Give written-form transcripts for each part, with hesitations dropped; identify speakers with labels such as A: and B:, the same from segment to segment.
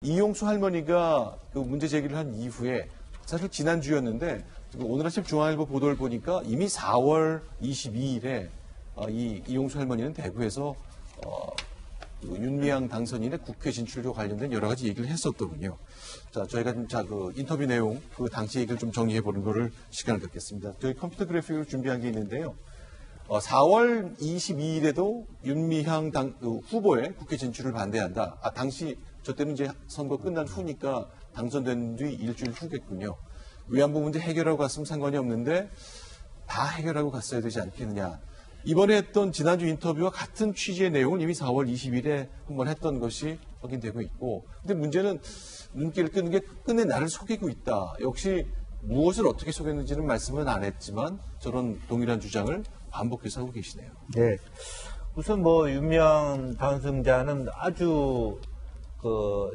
A: 이용수 할머니가 그 문제 제기를 한 이후에 사실 지난주였는데 오늘 아침 중앙일보 보도를 보니까 이미 4월 22일에 이 이용수 할머니는 대구에서 그 윤미향 당선인의 국회 진출과 관련된 여러 가지 얘기를 했었더군요. 자, 저희가 그 인터뷰 내용, 그 당시 얘기를 좀 정리해보는 거를 시간을 갖겠습니다. 저희 컴퓨터 그래픽으로 준비한 게 있는데요. 4월 22일에도 윤미향 후보의 국회 진출을 반대한다. 당시 저 때는 이제 선거 끝난 후니까 당선된 뒤 일주일 후겠군요. 위안부 문제 해결하고 갔으면 상관이 없는데 다 해결하고 갔어야 되지 않겠느냐. 이번에 했던 지난주 인터뷰와 같은 취지의 내용을 이미 4월 20일에 한번 했던 것이 확인되고 있고, 근데 문제는 눈길을 끄는 게 끝내 나를 속이고 있다. 역시 무엇을 어떻게 속였는지는 말씀은 안 했지만 저런 동일한 주장을 반복해서 하고 계시네요.
B: 네. 우선 윤미향 당선자는 아주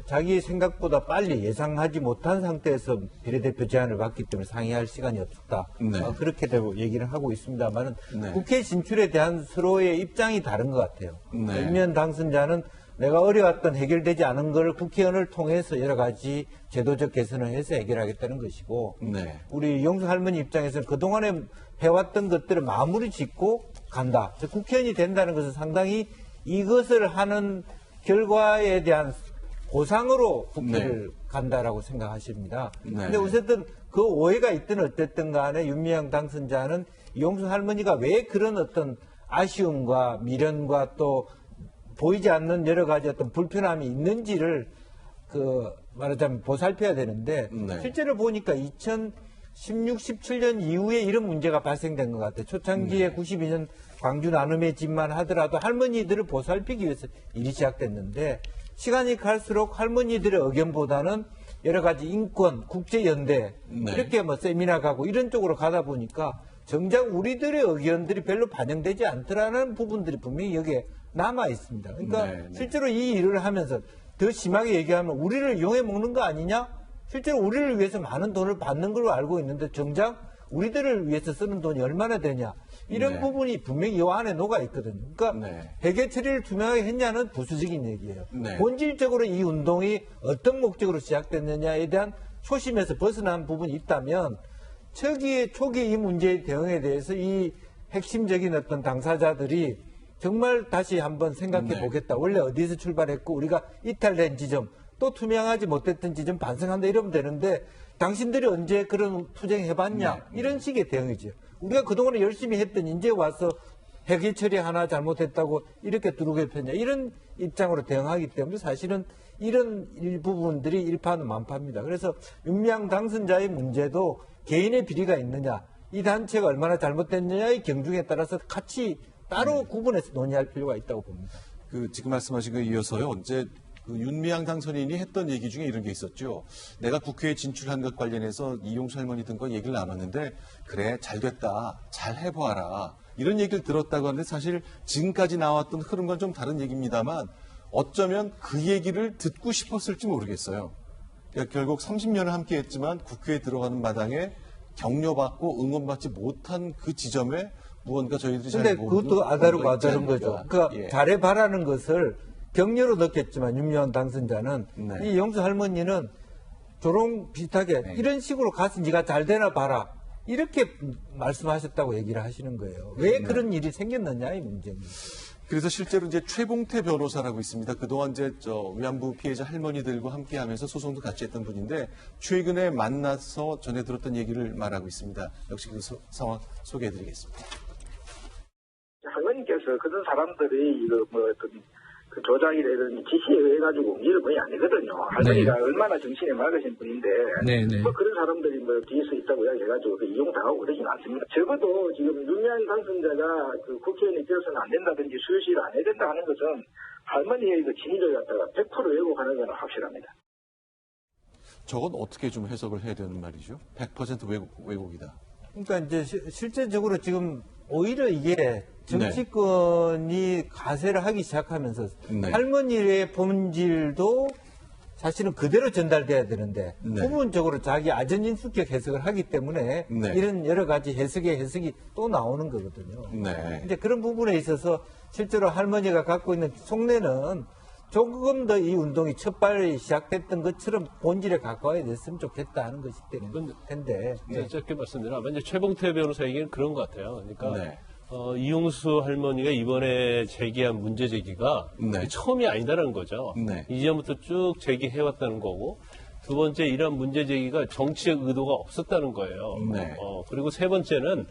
B: 자기 생각보다 빨리 예상하지 못한 상태에서 비례대표 제안을 받기 때문에 상의할 시간이 없었다.
A: 네.
B: 그렇게도 얘기를 하고 있습니다만은
A: 네.
B: 국회 진출에 대한 서로의 입장이 다른 것 같아요.
A: 네.
B: 윤미향 당선자는 내가 어려웠던 해결되지 않은 걸 국회의원을 통해서 여러 가지 제도적 개선을 해서 해결하겠다는 것이고,
A: 네.
B: 우리 이용수 할머니 입장에서는 그동안에 해왔던 것들을 마무리 짓고 간다. 국회의원이 된다는 것은 상당히 이것을 하는 결과에 대한 보상으로 국회를 간다라고 생각하십니다. 근데 어쨌든 그 오해가 있든 어쨌든 간에 윤미향 당선자는 이용수 할머니가 왜 그런 어떤 아쉬움과 미련과 또 보이지 않는 여러 가지 어떤 불편함이 있는지를 말하자면 보살펴야 되는데, 실제로 보니까 2016, 17년 이후에 이런 문제가 발생된 것 같아요. 초창기에 92년 광주 나눔의 집만 하더라도 할머니들을 보살피기 위해서 일이 시작됐는데, 시간이 갈수록 할머니들의 의견보다는 여러 가지 인권, 국제연대, 이렇게 세미나 가고 이런 쪽으로 가다 보니까 정작 우리들의 의견들이 별로 반영되지 않더라는 부분들이 분명히 여기에 남아 있습니다. 그러니까 실제로 이 일을 하면서 더 심하게 얘기하면 우리를 이용해 먹는 거 아니냐? 실제로 우리를 위해서 많은 돈을 받는 걸로 알고 있는데 정작 우리들을 위해서 쓰는 돈이 얼마나 되냐? 이런 부분이 분명히 이 안에 녹아 있거든요. 그러니까 회계 처리를 투명하게 했냐는 부수적인 얘기예요. 본질적으로 이 운동이 어떤 목적으로 시작됐느냐에 대한 초심에서 벗어난 부분이 있다면 초기에 이 문제의 대응에 대해서 이 핵심적인 어떤 당사자들이 정말 다시 한번 생각해 보겠다. 원래 어디서 출발했고 우리가 이탈된 지점, 또 투명하지 못했던 지점 반성한다 이러면 되는데 당신들이 언제 그런 투쟁해봤냐 이런 식의 대응이죠. 우리가 그동안에 열심히 했던 이제 와서 회계 처리 하나 잘못했다고 이렇게 두르게 폈냐 이런 입장으로 대응하기 때문에 사실은 이런 부분들이 일파만파입니다. 그래서 윤미향 당선자의 문제도 개인의 비리가 있느냐, 이 단체가 얼마나 잘못됐느냐의 경중에 따라서 같이 따로 구분해서 논의할 필요가 있다고 봅니다.
A: 지금 말씀하신 거에 이어서요. 이제 윤미향 당선인이 했던 얘기 중에 이런 게 있었죠. 내가 국회에 진출한 것 관련해서 이용수 할머니 등과 얘기를 나눴는데 그래 잘 됐다, 잘 해보아라 이런 얘기를 들었다고 하는데 사실 지금까지 나왔던 흐름과 좀 다른 얘기입니다만 어쩌면 그 얘기를 듣고 싶었을지 모르겠어요. 그러니까 결국 30년을 함께했지만 국회에 들어가는 마당에 격려받고 응원받지 못한 그 지점에 무언가 저희들이 잘
B: 모르는. 근데 그것도 아다른 거죠. 그러니까 잘해봐라는 것을 격려로 넣겠지만 윤미향 당선자는 이 영수 할머니는 조롱 비슷하게 이런 식으로 가서 네가 잘 되나 봐라 이렇게 말씀하셨다고 얘기를 하시는 거예요. 왜 그런 일이 생겼느냐 이 문제입니다.
A: 그래서 실제로 이제 최봉태 변호사라고 있습니다. 그동안 이제 위안부 피해자 할머니들과 함께하면서 소송도 같이 했던 분인데 최근에 만나서 전해 들었던 얘기를 말하고 있습니다. 역시 그 상황 소개해드리겠습니다.
C: 할머니께서 그런 사람들이 그 조작이라든지 지시에 의해 가지고 옮기는 분이 아니거든요. 할머니가 얼마나 정신이 맑으신 분인데 그런 사람들이 뒤에서 있다고 이야기해가지고 이용당하고 그러진 않습니다. 적어도 지금 윤미향 당선자가 국회의원이 되어서는 안 된다든지 수요시를 안 해야 된다 하는 것은 할머니의 진위를 갖다가 100% 왜곡하는 건 확실합니다.
A: 저건 어떻게 좀 해석을 해야 되는 말이죠? 100% 왜곡이다.
B: 그러니까 이제 실제적으로 지금 오히려 이게 정치권이 가세를 하기 시작하면서 할머니의 본질도 사실은 그대로 전달돼야 되는데 부분적으로 자기 아전인수격 해석을 하기 때문에 이런 여러 가지 해석이 또 나오는 거거든요. 이제 그런 부분에 있어서 실제로 할머니가 갖고 있는 속내는 조금 더 이 운동이 첫발 시작됐던 것처럼 본질에 가까워야 됐으면 좋겠다 하는 것이 텐데.
D: 짧게 말씀드리면 이제 최봉태 변호사 얘기는 그런 것 같아요. 그러니까
A: 네.
D: 이용수 할머니가 이번에 제기한 문제 제기가
A: 네.
D: 처음이 아니다라는 거죠.
A: 네.
D: 이전부터 쭉 제기해왔다는 거고, 두 번째 이런 문제 제기가 정치적 의도가 없었다는 거예요.
A: 네.
D: 그리고 세 번째는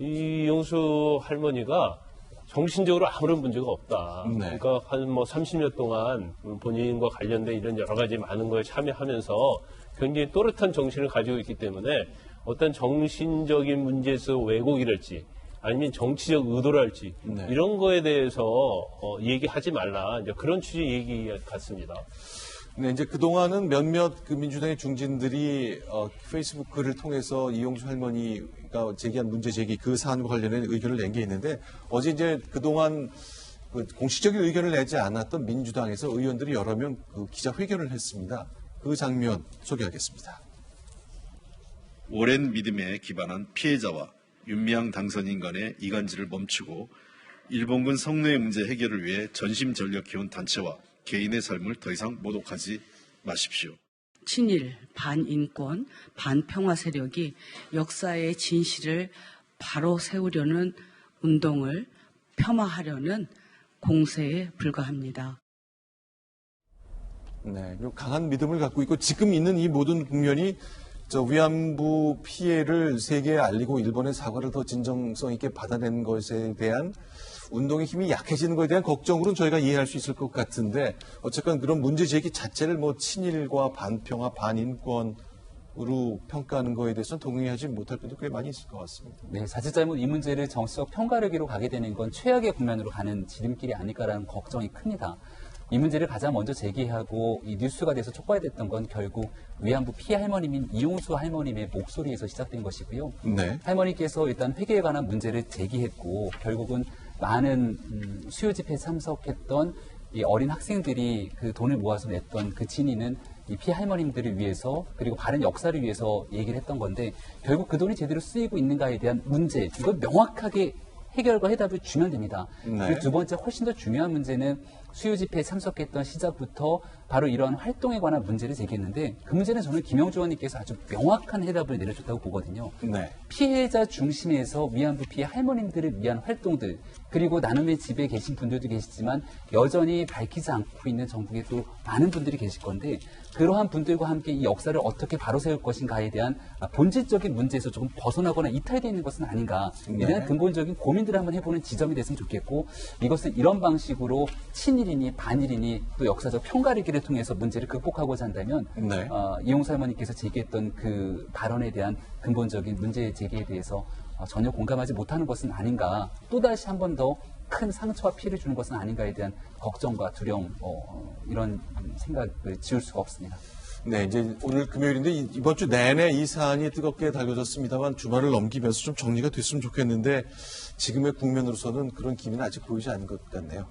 D: 이용수 할머니가 정신적으로 아무런 문제가 없다.
A: 네.
D: 그러니까 한 30년 동안 본인과 관련된 이런 여러 가지 많은 거에 참여하면서 굉장히 또렷한 정신을 가지고 있기 때문에 어떤 정신적인 문제에서 왜곡이랄지 아니면 정치적 의도랄지
A: 네.
D: 이런 거에 대해서 얘기하지 말라. 이제 그런 취지의 얘기 같습니다.
A: 네, 이제 그동안은 몇몇 그 민주당의 중진들이 페이스북 글을 통해서 이용수 할머니가 제기한 문제 제기 그 사안과 관련된 의견을 낸 게 있는데 어제 이제 그동안 그 공식적인 의견을 내지 않았던 민주당에서 의원들이 여러 명 그 기자회견을 했습니다. 그 장면 소개하겠습니다.
E: 오랜 믿음에 기반한 피해자와 윤미향 당선인 간의 이간질을 멈추고 일본군 성노예 문제 해결을 위해 전심전력해온 단체와 개인의 삶을 더 이상 모독하지 마십시오.
F: 친일, 반인권, 반평화 세력이 역사의 진실을 바로 세우려는 운동을 폄하하려는 공세에 불과합니다.
A: 네, 강한 믿음을 갖고 있고 지금 있는 이 모든 국면이 위안부 피해를 세계에 알리고 일본의 사과를 더 진정성 있게 받아낸 것에 대한 운동의 힘이 약해지는 것에 대한 걱정으로는 저희가 이해할 수 있을 것 같은데 어쨌건 그런 문제 제기 자체를 친일과 반평화, 반인권으로 평가하는 거에 대해서는 동의하지 못할 분도 꽤 많이 있을 것 같습니다.
G: 네, 자칫잘못 이 문제를 정치적 평가르기로 가게 되는 건 최악의 국면으로 가는 지름길이 아닐까라는 걱정이 큽니다. 이 문제를 가장 먼저 제기하고 이 뉴스가 돼서 촉발됐던 건 결국 위안부 피해 할머님인 이용수 할머님의 목소리에서 시작된 것이고요.
A: 네.
G: 할머니께서 일단 회계에 관한 문제를 제기했고 결국은 많은 수요 집회에 참석했던 이 어린 학생들이 그 돈을 모아서 냈던 그 진위는 이 피해 할머님들을 위해서 그리고 바른 역사를 위해서 얘기를 했던 건데 결국 그 돈이 제대로 쓰이고 있는가에 대한 문제 이걸 명확하게 해결과 해답을 주면 됩니다.
A: 네.
G: 그리고 두 번째 훨씬 더 중요한 문제는 수요 집회에 참석했던 시작부터 바로 이러한 활동에 관한 문제를 제기했는데 그 문제는 저는 김영주 의원님께서 아주 명확한 해답을 내려줬다고 보거든요.
A: 네.
G: 피해자 중심에서 위안부 피해 할머님들을 위한 활동들 그리고 나눔의 집에 계신 분들도 계시지만 여전히 밝히지 않고 있는 전국에 또 많은 분들이 계실 건데 그러한 분들과 함께 이 역사를 어떻게 바로 세울 것인가에 대한 본질적인 문제에서 조금 벗어나거나 이탈되어 있는 것은 아닌가 에 대한 근본적인 고민들을 한번 해보는 지점이 됐으면 좋겠고 이것은 이런 방식으로 친일이니 반일이니 또 역사적 평가르기를 통해서 문제를 극복하고자 한다면
A: 네.
G: 이용수 할머니께서 제기했던 그 발언에 대한 근본적인 문제 제기에 대해서 전혀 공감하지 못하는 것은 아닌가 또다시 한 번 더 큰 상처와 피해를 주는 것은 아닌가에 대한 걱정과 두려움 이런 생각을 지울 수가 없습니다.
A: 네, 이제 오늘 금요일인데 이번 주 내내 이 사안이 뜨겁게 달궈졌습니다만 주말을 넘기면서 좀 정리가 됐으면 좋겠는데 지금의 국면으로서는 그런 기미는 아직 보이지 않는 것 같네요.